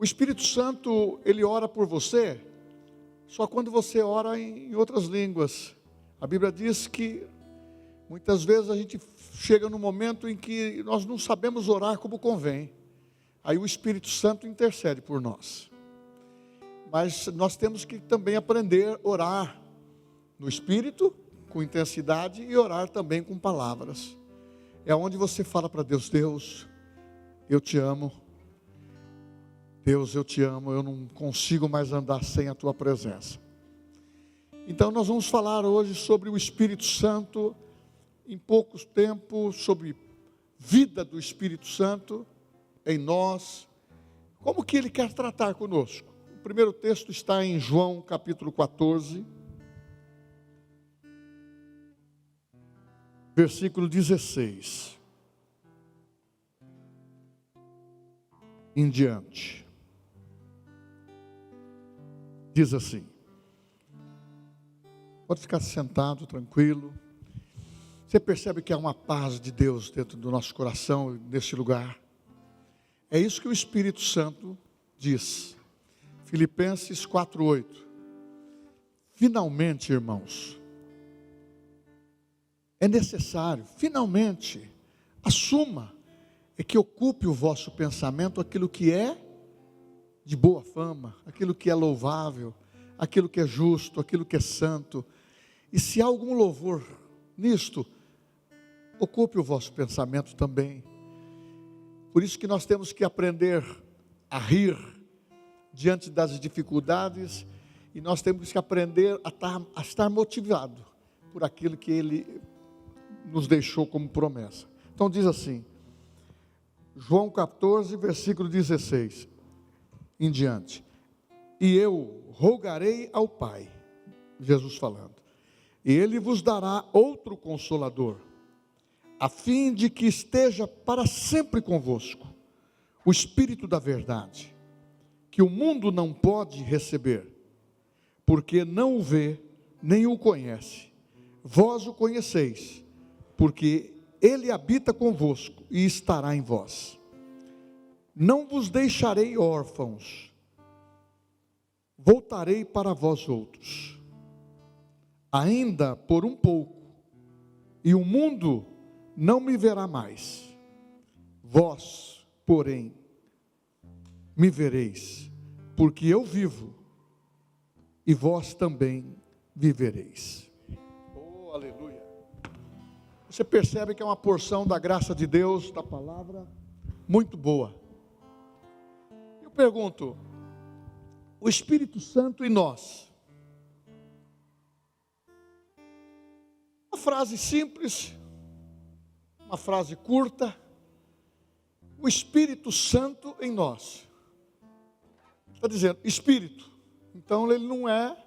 O Espírito Santo, ele ora por você, só quando você ora em outras línguas. A Bíblia diz que muitas vezes a gente chega num momento em que nós não sabemos orar como convém. Aí o Espírito Santo intercede por nós. Mas nós temos que também aprender a orar no Espírito, com intensidade, e orar também com palavras. É onde você fala para Deus: Deus, eu te amo. Deus, eu te amo, eu não consigo mais andar sem a tua presença. Então nós vamos falar hoje sobre o Espírito Santo, em poucos tempos, sobre vida do Espírito Santo em nós, como que ele quer tratar conosco. O primeiro texto está em João capítulo 14, versículo 16 em diante. Diz assim, pode ficar sentado, tranquilo. Você percebe que há uma paz de Deus dentro do nosso coração, neste lugar. É isso que o Espírito Santo diz. Filipenses 4:8. Finalmente, irmãos, é necessário, finalmente, assuma, é que ocupe o vosso pensamento aquilo que é de boa fama, aquilo que é louvável, aquilo que é justo, aquilo que é santo. E se há algum louvor nisto, ocupe o vosso pensamento também. Por isso que nós temos que aprender a rir diante das dificuldades, e nós temos que aprender a estar motivado por aquilo que Ele nos deixou como promessa. Então diz assim, João 14, versículo 16 em diante: e eu rogarei ao Pai, Jesus falando, e Ele vos dará outro Consolador, a fim de que esteja para sempre convosco, o Espírito da verdade, que o mundo não pode receber, porque não o vê, nem o conhece. Vós o conheceis, porque Ele habita convosco e estará em vós. Não vos deixarei órfãos, voltarei para vós outros. Ainda por um pouco, e o mundo não me verá mais. Vós, porém, me vereis, porque eu vivo, e vós também vivereis. Oh, aleluia! Você percebe que é uma porção da graça de Deus, da palavra, muito boa. Eu pergunto, o Espírito Santo em nós. Uma frase simples, uma frase curta. O Espírito Santo em nós. Está dizendo, Espírito. Então ele não é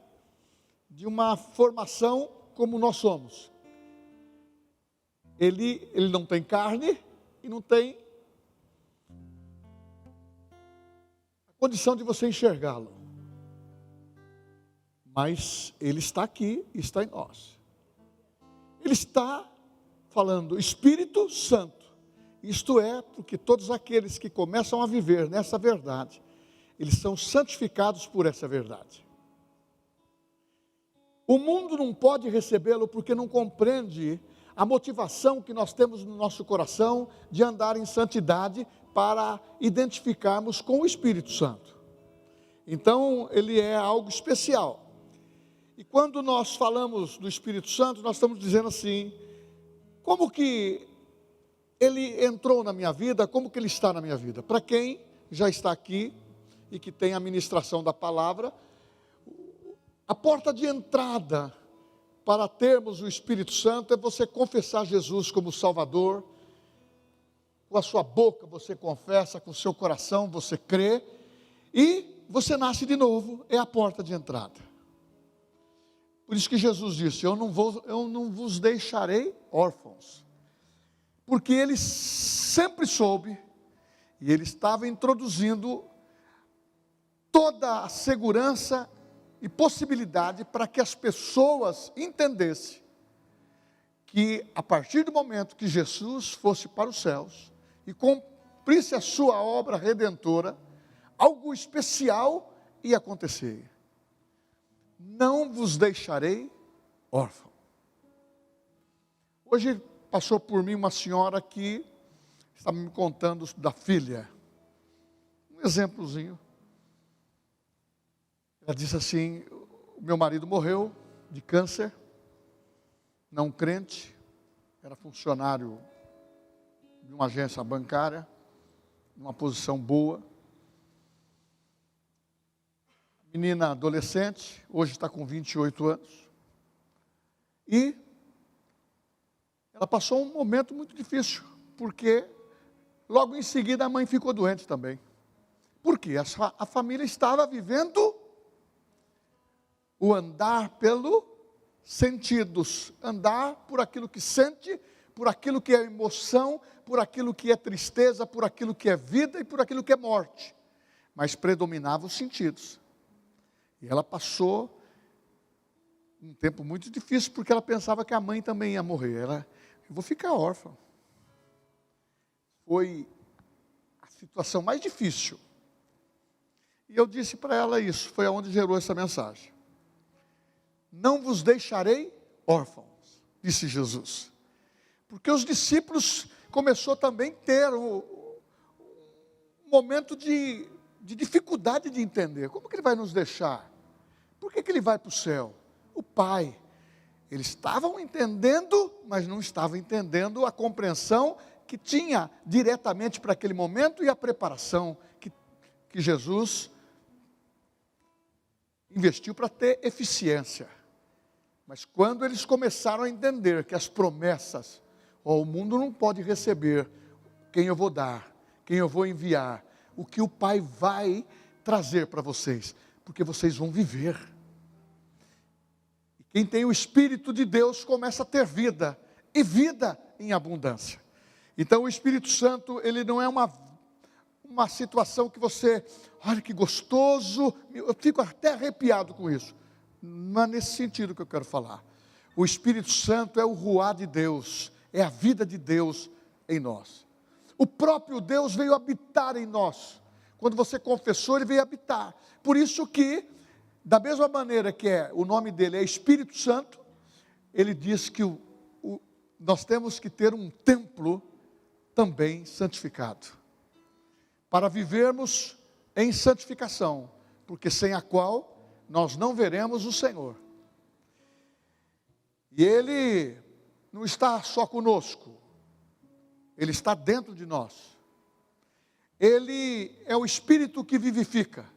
de uma formação como nós somos. Ele não tem carne e não tem a condição de você enxergá-lo. Mas ele está aqui, está em nós. Ele está falando Espírito Santo. Isto é, porque todos aqueles que começam a viver nessa verdade, eles são santificados por essa verdade. O mundo não pode recebê-lo porque não compreende a motivação que nós temos no nosso coração de andar em santidade para identificarmos com o Espírito Santo. Então, ele é algo especial. E quando nós falamos do Espírito Santo, nós estamos dizendo assim, como que ele entrou na minha vida, como que ele está na minha vida? Para quem já está aqui e que tem a ministração da palavra, a porta de entrada para termos o Espírito Santo é você confessar Jesus como Salvador. Com a sua boca você confessa, com o seu coração você crê, e você nasce de novo, é a porta de entrada. Por isso que Jesus disse, eu não vos deixarei órfãos. Porque ele sempre soube, e ele estava introduzindo toda a segurança e possibilidade para que as pessoas entendessem que a partir do momento que Jesus fosse para os céus e cumprisse a sua obra redentora, algo especial ia acontecer. Não vos deixarei órfão. Hoje passou por mim uma senhora que estava me contando da filha. Um exemplozinho. Ela disse assim: o meu marido morreu de câncer, não crente, era funcionário de uma agência bancária, numa posição boa. Menina adolescente, hoje está com 28 anos. E ela passou um momento muito difícil, porque logo em seguida a mãe ficou doente também. Por quê? A família estava vivendo o andar pelos sentidos, andar por aquilo que sente, por aquilo que é emoção, por aquilo que é tristeza, por aquilo que é vida e por aquilo que é morte. Mas predominavam os sentidos. E ela passou um tempo muito difícil, porque ela pensava que a mãe também ia morrer. Eu vou ficar órfã. Foi a situação mais difícil. E eu disse para ela isso, foi aonde gerou essa mensagem. Não vos deixarei órfãos, disse Jesus. Porque os discípulos começou também a ter um momento de dificuldade de entender. Como que ele vai nos deixar? Por que ele vai para o céu? O Pai. Eles estavam entendendo, mas não estavam entendendo a compreensão que tinha diretamente para aquele momento e a preparação que Jesus investiu para ter eficiência. Mas quando eles começaram a entender que as promessas, o mundo não pode receber quem eu vou dar, quem eu vou enviar, o que o Pai vai trazer para vocês, porque vocês vão viver. E quem tem o Espírito de Deus começa a ter vida, e vida em abundância. Então o Espírito Santo, ele não é uma situação que você, olha que gostoso, eu fico até arrepiado com isso. Não é nesse sentido que eu quero falar. O Espírito Santo é o ruá de Deus, é a vida de Deus em nós. O próprio Deus veio habitar em nós. Quando você confessou, ele veio habitar. Por isso que, da mesma maneira que o nome dele é Espírito Santo, ele diz que nós temos que ter um templo também santificado, para vivermos em santificação, porque sem a qual nós não veremos o Senhor. E Ele não está só conosco, Ele está dentro de nós. Ele é o Espírito que vivifica.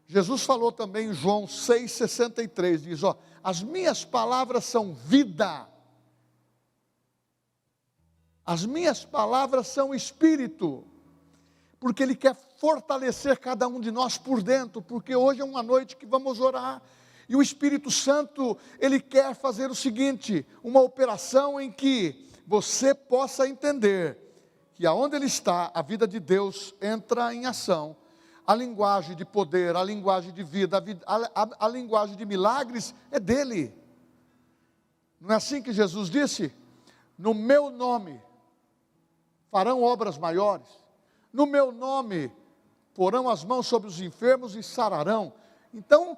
Jesus falou também em João 6,63, diz, as minhas palavras são vida, as minhas palavras são Espírito, porque Ele quer fortalecer cada um de nós por dentro, porque hoje é uma noite que vamos orar, e o Espírito Santo, Ele quer fazer o seguinte, uma operação em que você possa entender, que aonde Ele está, a vida de Deus entra em ação, a linguagem de poder, a linguagem de vida, a linguagem de milagres é dEle. Não é assim que Jesus disse? No meu nome, farão obras maiores, no meu nome, porão as mãos sobre os enfermos e sararão. Então,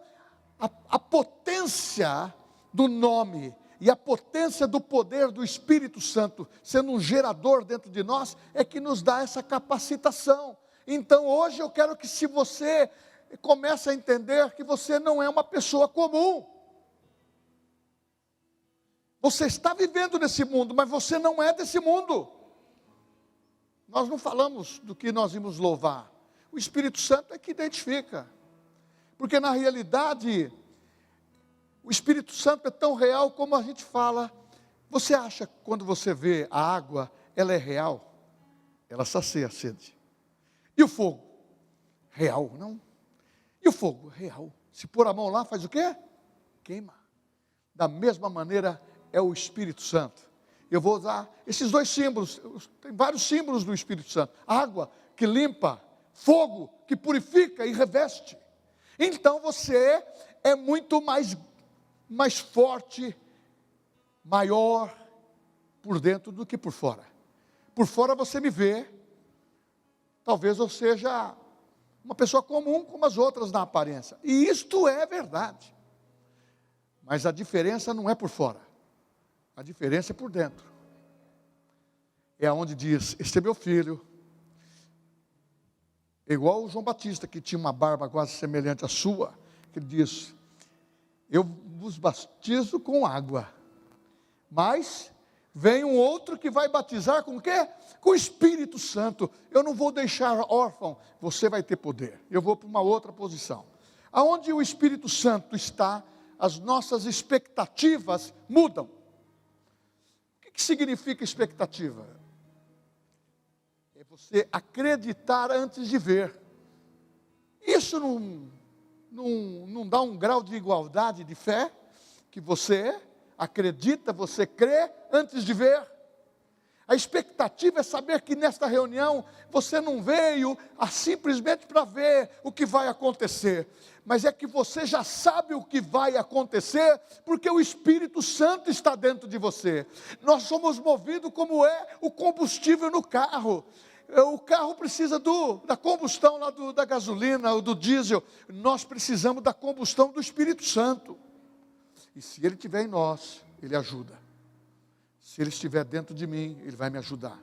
a potência do nome e a potência do poder do Espírito Santo, sendo um gerador dentro de nós, é que nos dá essa capacitação. Então, hoje eu quero que, se você comece a entender que você não é uma pessoa comum, você está vivendo nesse mundo, mas você não é desse mundo. Nós não falamos do que nós íamos louvar. O Espírito Santo é que identifica. Porque na realidade, o Espírito Santo é tão real como a gente fala. Você acha que quando você vê a água, ela é real? Ela sacia a sede. E o fogo? Real, não? E o fogo? Real. Se pôr a mão lá, faz o quê? Queima. Da mesma maneira é o Espírito Santo. Eu vou usar esses dois símbolos, tem vários símbolos do Espírito Santo. Água que limpa, fogo que purifica e reveste. Então você é muito mais forte, maior por dentro do que por fora. Por fora você me vê, talvez eu seja Uma pessoa comum como as outras na aparência. E isto é verdade. Mas a diferença não é por fora. A diferença é por dentro. É onde diz, este é meu filho. Igual o João Batista, que tinha uma barba quase semelhante à sua. Que diz, eu vos batizo com água. Mas vem um outro que vai batizar com o quê? Com o Espírito Santo. Eu não vou deixar órfão, você vai ter poder. Eu vou para uma outra posição. Aonde o Espírito Santo está, as nossas expectativas mudam. O que significa expectativa? É você acreditar antes de ver. Isso não dá um grau de igualdade de fé? Que você acredita, você crê antes de ver. A expectativa é saber que nesta reunião você não veio simplesmente para ver o que vai acontecer, mas é que você já sabe o que vai acontecer, porque o Espírito Santo está dentro de você. Nós somos movidos como é o combustível no carro. O carro precisa da combustão lá da gasolina ou do diesel. Nós precisamos da combustão do Espírito Santo. E se Ele estiver em nós, Ele ajuda. Se Ele estiver dentro de mim, Ele vai me ajudar.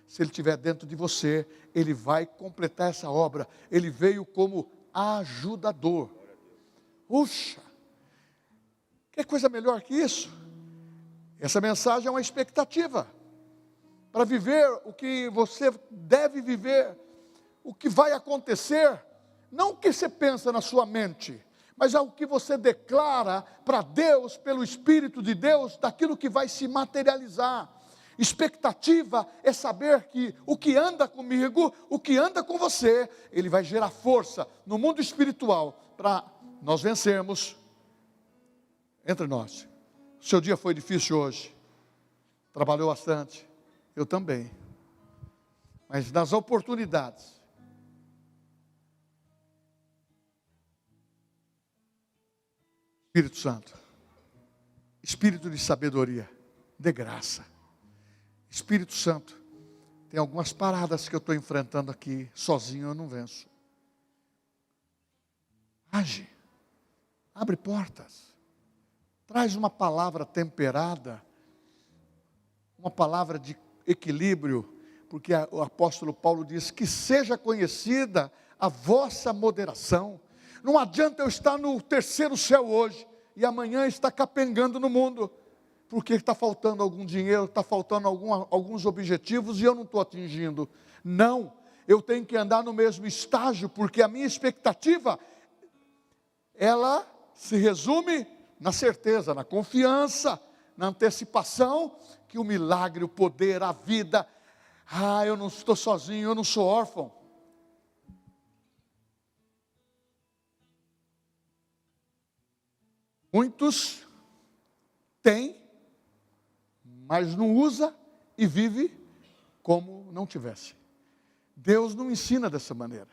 Se Ele estiver dentro de você, Ele vai completar essa obra. Ele veio como ajudador. Puxa, que coisa melhor que isso? Essa mensagem é uma expectativa. Para viver o que você deve viver, o que vai acontecer, não o que você pensa na sua mente, mas é o que você declara para Deus, pelo Espírito de Deus, daquilo que vai se materializar. Expectativa é saber que o que anda comigo, o que anda com você, ele vai gerar força no mundo espiritual, para nós vencermos entre nós. O seu dia foi difícil hoje, trabalhou bastante, eu também, mas nas oportunidades, Espírito Santo, Espírito de sabedoria, de graça. Espírito Santo, tem algumas paradas que eu estou enfrentando aqui, sozinho eu não venço. Age, abre portas, traz uma palavra temperada, uma palavra de equilíbrio, porque o apóstolo Paulo diz que seja conhecida a vossa moderação. Não adianta eu estar no terceiro céu hoje, e amanhã estar capengando no mundo, porque está faltando algum dinheiro, está faltando alguns objetivos, e eu não estou atingindo. Não, eu tenho que andar no mesmo estágio, porque a minha expectativa, ela se resume na certeza, na confiança, na antecipação, que o milagre, o poder, a vida, eu não estou sozinho, eu não sou órfão. Muitos têm, mas não usa e vive como não tivesse. Deus não ensina dessa maneira.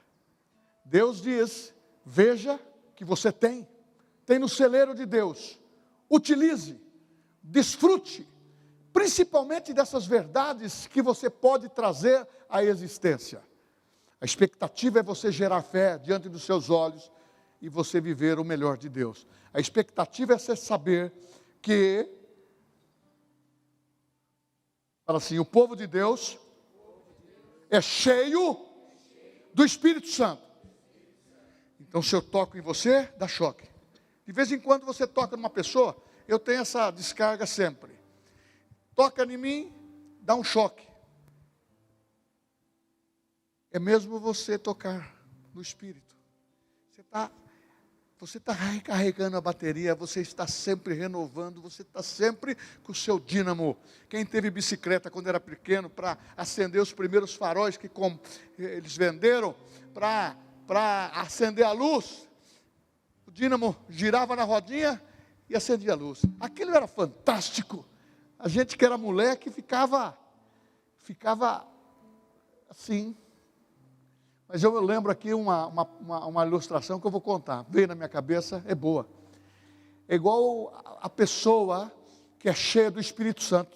Deus diz, veja que você tem no celeiro de Deus, utilize, desfrute, principalmente dessas verdades que você pode trazer à existência. A expectativa é você gerar fé diante dos seus olhos e você viver o melhor de Deus. A expectativa é você saber que, fala assim, o povo de Deus é cheio do Espírito Santo. Então se eu toco em você, dá choque. De vez em quando você toca numa pessoa, eu tenho essa descarga sempre. Toca em mim, dá um choque. É mesmo você tocar no Espírito. Você está recarregando a bateria, você está sempre renovando, você está sempre com o seu dínamo. Quem teve bicicleta quando era pequeno, para acender os primeiros faróis que eles venderam, para acender a luz, o dínamo girava na rodinha e acendia a luz. Aquilo era fantástico. A gente que era moleque ficava assim. Mas eu lembro aqui uma ilustração que eu vou contar. Veio na minha cabeça, é boa. É igual a pessoa que é cheia do Espírito Santo,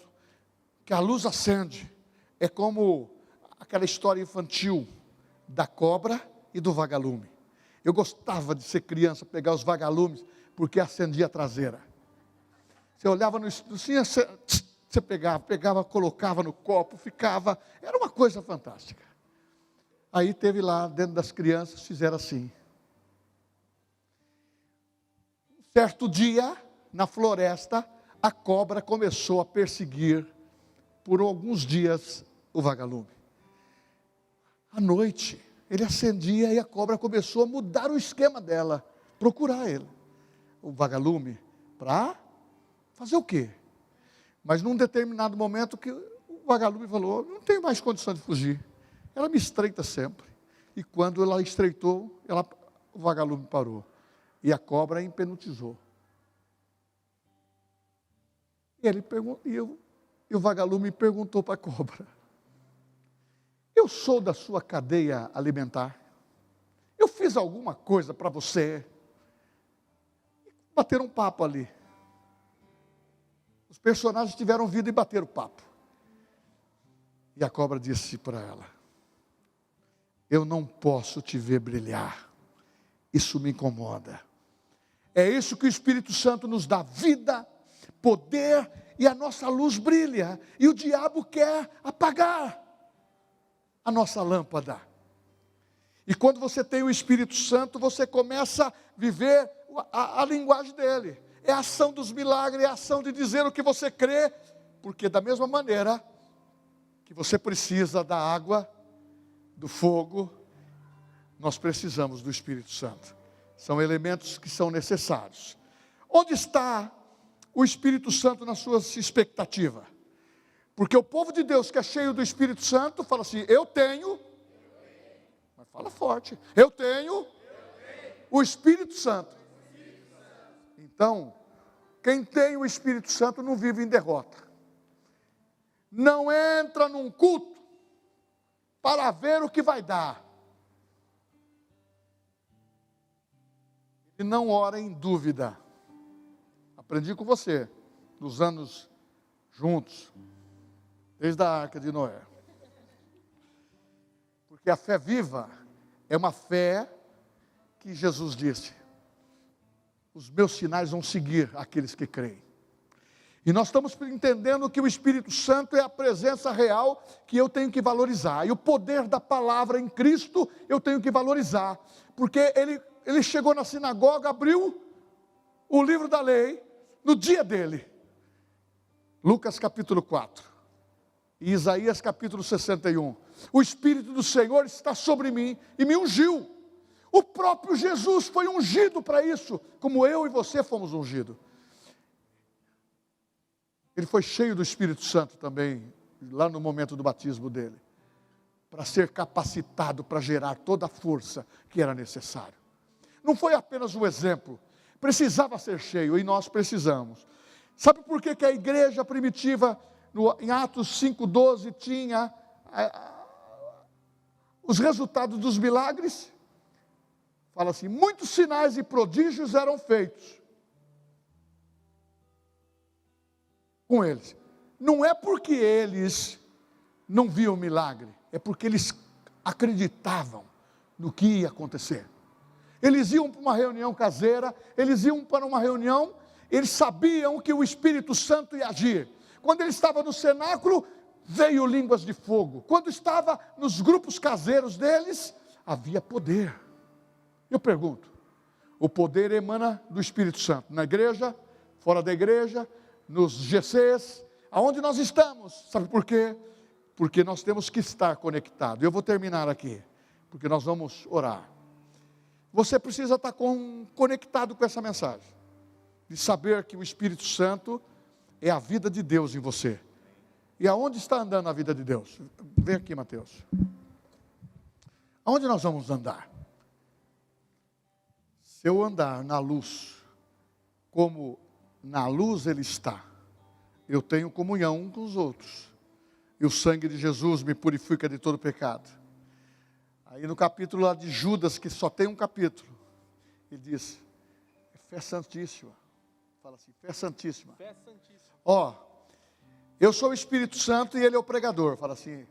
que a luz acende. É como aquela história infantil da cobra e do vagalume. Eu gostava de ser criança, pegar os vagalumes, porque acendia a traseira. Você olhava no estúdio, você pegava, colocava no copo, ficava, era uma coisa fantástica. Aí teve lá, dentro das crianças, fizeram assim. Certo dia, na floresta, a cobra começou a perseguir, por alguns dias, o vagalume. À noite, ele acendia e a cobra começou a mudar o esquema dela, procurar ele, o vagalume, para fazer o quê? Mas num determinado momento que o vagalume falou, não tenho mais condição de fugir. Ela me estreita sempre. E quando ela estreitou, o vagalume parou. E a cobra hipnotizou. E o vagalume perguntou para a cobra, eu sou da sua cadeia alimentar? Eu fiz alguma coisa para você? Bateram um papo ali. Os personagens tiveram vida e bateram papo. E a cobra disse para ela, eu não posso te ver brilhar. Isso me incomoda. É isso que o Espírito Santo nos dá, vida, poder, e a nossa luz brilha. E o diabo quer apagar a nossa lâmpada. E quando você tem o Espírito Santo, você começa a viver a linguagem dele. É a ação dos milagres, é a ação de dizer o que você crê. Porque da mesma maneira que você precisa da água, do fogo, nós precisamos do Espírito Santo. São elementos que são necessários. Onde está o Espírito Santo na sua expectativa? Porque o povo de Deus que é cheio do Espírito Santo fala assim, eu tenho, mas fala forte, eu tenho o Espírito Santo. Então, quem tem o Espírito Santo não vive em derrota. Não entra num culto para ver o que vai dar. E não ora em dúvida. Aprendi com você, nos anos juntos, desde a Arca de Noé. Porque a fé viva é uma fé que Jesus disse, os meus sinais vão seguir aqueles que creem. E nós estamos entendendo que o Espírito Santo é a presença real que eu tenho que valorizar. E o poder da palavra em Cristo eu tenho que valorizar. Porque ele chegou na sinagoga, abriu o livro da lei, no dia dele. Lucas capítulo 4. E Isaías capítulo 61. O Espírito do Senhor está sobre mim e me ungiu. O próprio Jesus foi ungido para isso, como eu e você fomos ungidos. Ele foi cheio do Espírito Santo também, lá no momento do batismo dele, para ser capacitado para gerar toda a força que era necessário. Não foi apenas um exemplo, precisava ser cheio, e nós precisamos. Sabe por que a igreja primitiva, em Atos 5,12, tinha os resultados dos milagres? Fala assim, muitos sinais e prodígios eram feitos com eles. Não é porque eles não viam milagre, é porque eles acreditavam no que ia acontecer. Eles iam para uma reunião caseira, eles iam para uma reunião, eles sabiam que o Espírito Santo ia agir. Quando ele estava no cenáculo, veio línguas de fogo. Quando estava nos grupos caseiros deles, havia poder. Eu pergunto, o poder emana do Espírito Santo, na igreja, fora da igreja, nos GCs, aonde nós estamos, sabe por quê? Porque nós temos que estar conectados. Eu vou terminar aqui, porque nós vamos orar. Você precisa estar conectado com essa mensagem, de saber que o Espírito Santo é a vida de Deus em você. E aonde está andando a vida de Deus? Vem aqui, Mateus. Aonde nós vamos andar? Se eu andar na luz, como na luz ele está, eu tenho comunhão um com os outros. E o sangue de Jesus me purifica de todo pecado. Aí no capítulo lá de Judas, que só tem um capítulo, ele diz, é fé santíssima. Fala assim, fé santíssima. Fé santíssima. Ó, eu sou o Espírito Santo e ele é o pregador. Fala assim,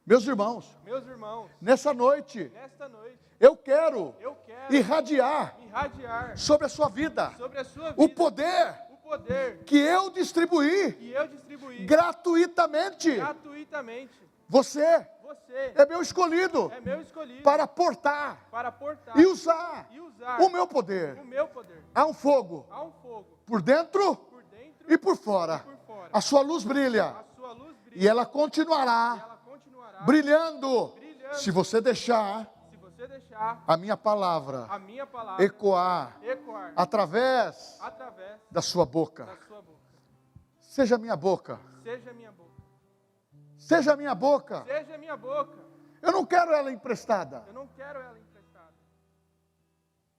meus irmãos, Meus irmãos, nessa noite, nesta noite, Eu quero eu quero irradiar irradiar sobre a sua vida sobre a sua o vida poder o poder que eu distribuí que eu distribuí gratuitamente. gratuitamente. Você Você é meu escolhido é meu escolhido para portar para portar e usar e usar o meu poder. o meu poder. Há um fogo Há um fogo por dentro por dentro e por fora. por fora. A sua luz brilha A sua luz brilha e ela e continuará ela continuará brilhando brilhando se você deixar se você deixar a minha palavra a minha palavra ecoar ecoar através através da sua boca. da sua boca. Seja minha boca. Seja minha boca. Seja minha boca. Seja minha boca. Eu não quero ela emprestada. Eu não quero ela emprestada.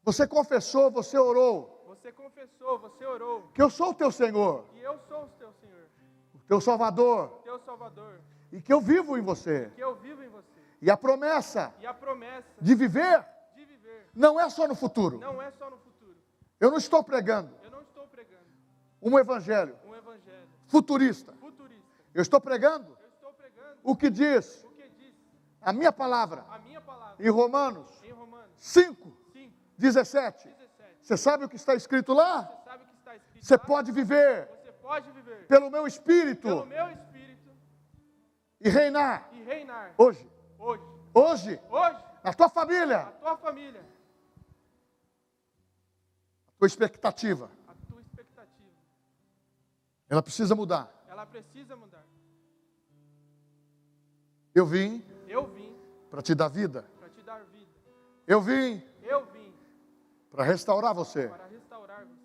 Você confessou, você orou, Você confessou, você orou, que eu sou o teu Senhor, que eu sou o teu Senhor, o teu Salvador, teu Salvador, e que eu vivo em você. que eu vivo em você. E a promessa E a promessa de viver de viver não é só no futuro. não é só no futuro. Eu não estou pregando Eu não estou pregando um evangelho um evangelho futurista. futurista. Eu estou pregando Eu estou pregando o que diz o que diz a minha palavra a minha palavra em Romanos em Romanos 5, 5, 17. 17. Você sabe o que está escrito lá? Você sabe o que está escrito Você lá? pode viver Você pode viver pelo meu espírito pelo meu espírito e reinar e reinar hoje, hoje, hoje, na tua a família. tua família, A tua expectativa, a tua expectativa. ela precisa mudar. Ela precisa mudar. Eu vim Eu vim para te dar vida. para te dar vida. Eu vim Eu vim para restaurar você. para restaurar você.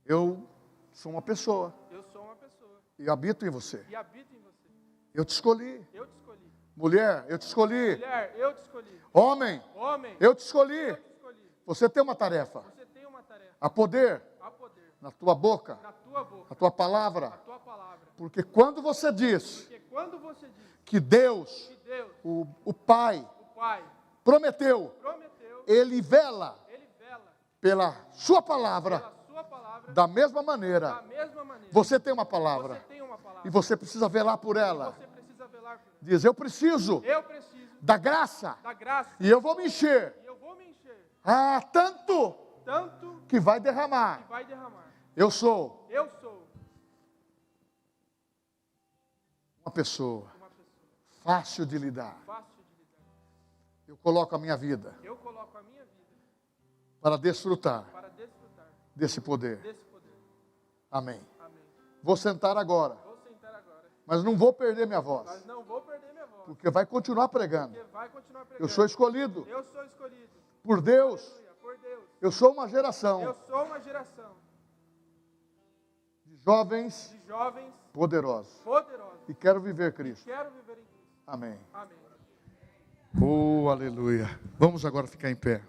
Eu sou uma pessoa Eu sou uma pessoa e habito em você. e habito em você. Eu te escolhi. Eu te escolhi. Mulher, eu te escolhi. Mulher, eu te escolhi. Homem, Homem, eu te escolhi. eu te escolhi. Você tem uma tarefa. Você tem uma tarefa A poder a poder na tua boca, na tua boca, a tua a palavra. tua palavra. Porque quando você diz Porque quando você diz que Deus, que Deus, o Pai, o Pai, prometeu, prometeu, Ele vela Ele vela pela sua palavra pela sua palavra da mesma da maneira. mesma maneira. Você tem uma Você palavra tem uma palavra. e você precisa velar por ela. Você precisa velar por ela. Diz, eu preciso Eu preciso da graça da graça e eu vou me encher. e eu vou me encher Tanto tanto que vai que derramar. vai derramar. Eu sou Eu sou uma pessoa uma pessoa fácil de lidar. fácil de lidar. Eu coloco a minha vida Eu coloco a minha vida para desfrutar para desfrutar desse poder. desse poder. Amém. Amém. Vou sentar agora, Vou sentar agora, mas não vou perder minha voz, mas não vou perder minha voz, porque vai continuar pregando. porque vai continuar pregando. Eu sou escolhido Eu sou escolhido por Deus. Aleluia, por Deus. Eu sou uma geração Eu sou uma geração de jovens de jovens poderosos poderosos. e quero viver Cristo. Quero viver em Cristo. Amém. Amém. Oh, aleluia. Vamos agora ficar em pé.